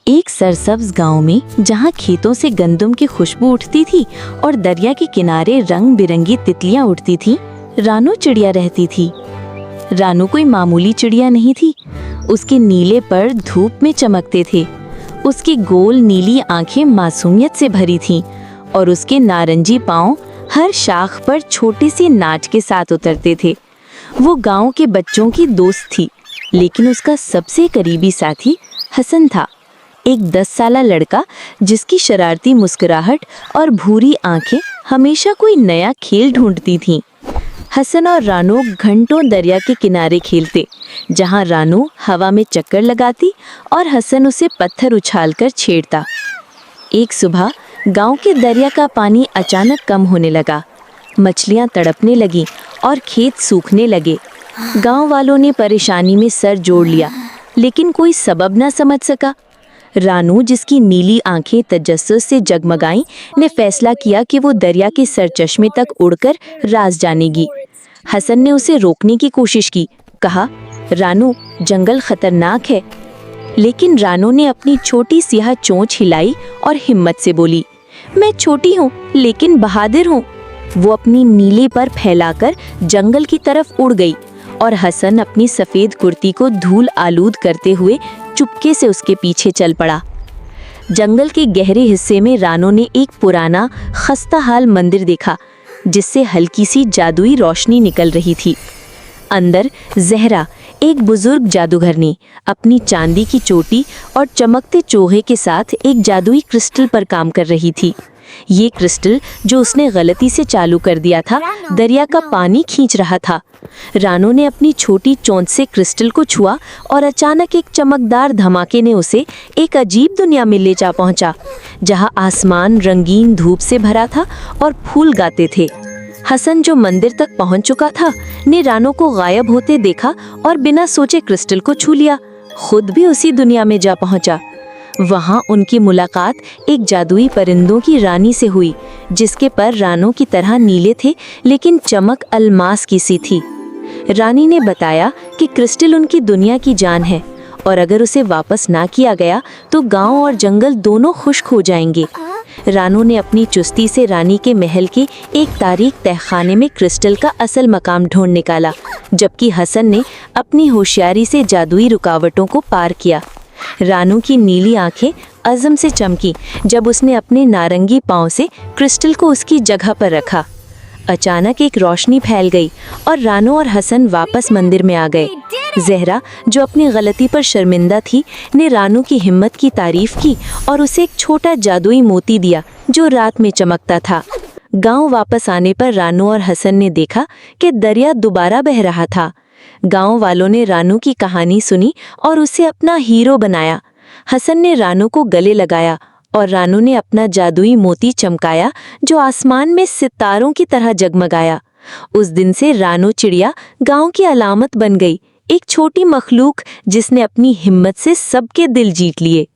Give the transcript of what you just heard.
एक सरसब्ज गांव में जहां खेतों से गंदम की खुशबू उठती थी और दरिया के किनारे रंग बिरंगी तितलियां उड़ती थीं, रानू चिड़िया रहती थी। रानू कोई मामूली चिड़िया नहीं थी। उसके नीले पर धूप में चमकते थे। उसकी गोल नीली आंखें मासूमियत से भरी थीं और उसके नारंगी पांव हर शाख पर छोटे से नाच के साथ उतरते थे। वो गांव के बच्चों की दोस्त थी, लेकिन उसका सबसे करीबी साथी हसन था, एक 10 साला लड़का जिसकी शरारती मुस्कुराहट और भूरी आंखें हमेशा कोई नया खेल ढूंढती थीं। हसन और रानू घंटों दरिया के किनारे खेलते, जहां रानू हवा में चक्कर लगाती और हसन उसे पत्थर उछालकर छेड़ता। एक सुबह गांव के दरिया का पानी अचानक कम होने लगा। मछलियां तड़पने लगीं और खेत सूखने लगे। गांव वालों ने परेशानी में सर जोड़ लिया, लेकिन कोई सबब न समझ सका। रानू, जिसकी नीली आंखें तजस्सुस से जगमगाईं, ने फैसला किया कि वो दरिया के सरचश्मे तक उड़कर राज जानेगी। हसन ने उसे रोकने की कोशिश की, कहा, रानू, जंगल खतरनाक है। लेकिन रानू ने अपनी छोटी सियाह चोंच हिलाई और हिम्मत से बोली, मैं छोटी हूँ लेकिन बहादुर हूँ। वो अपनी नीले पर फैलाकर जंगल की तरफ उड़ गई और हसन अपनी सफेद कुर्ती को धूल आलूद करते हुए चुपके से उसके पीछे चल पड़ा। जंगल के गहरे हिस्से में रानू ने एक पुराना खस्ताहाल मंदिर देखा, जिससे हल्की सी जादुई रोशनी निकल रही थी। अंदर जहरा, एक बुजुर्ग जादूगरनी, अपनी चांदी की चोटी और चमकते चोहे के साथ एक जादुई क्रिस्टल पर काम कर रही थी। ये क्रिस्टल, जो उसने गलती से चालू कर दिया था, दरिया का पानी खींच रहा था। रानू ने अपनी छोटी चोंच से क्रिस्टल को छुआ और अचानक एक चमकदार धमाके ने उसे एक अजीब दुनिया में ले जा पहुंचा, जहां आसमान रंगीन धूप से भरा था और फूल गाते थे। हसन, जो मंदिर तक पहुंच चुका था, ने रानू को गायब होते देखा और बिना सोचे क्रिस्टल को छू लिया। खुद भी उसी दुनिया में जा पहुंचा। वहां उनकी मुलाकात एक जादुई परिंदों की रानी से हुई, जिसके पर रानू की तरह नीले थे, लेकिन चमक अलमास की सी थी। रानी ने बताया कि क्रिस्टल उनकी दुनिया की जान है और अगर उसे वापस ना किया गया तो गांव और जंगल दोनों खुश्क हो जाएंगे। रानू ने अपनी चुस्ती से रानी के महल के एक तारीख तहखाने में क्रिस्टल का असल मकाम ढूंढ निकाला, जबकि हसन ने अपनी होशियारी से जादुई रुकावटों को पार किया। रानू की नीली आंखें अज़म से चमकी जब उसने अपने नारंगी पांव से क्रिस्टल को उसकी जगह पर रखा। अचानक एक रोशनी फैल गई और रानू और हसन वापस मंदिर में आ गए। जहरा, जो अपनी गलती पर शर्मिंदा थी, ने रानू की हिम्मत की तारीफ की और उसे एक छोटा जादुई मोती दिया, जो रात में चमकता था। गांव वापस आने पर रानू और हसन ने देखा कि दरिया दोबारा बह रहा था। गांव वालों ने रानू की कहानी सुनी और उसे अपना हीरो बनाया। हसन ने रानू को गले लगाया और रानू ने अपना जादुई मोती चमकाया, जो आसमान में सितारों की तरह जगमगाया। उस दिन से रानू चिड़िया गांव की अलामत बन गई, एक छोटी मखलूक जिसने अपनी हिम्मत से सबके दिल जीत लिए।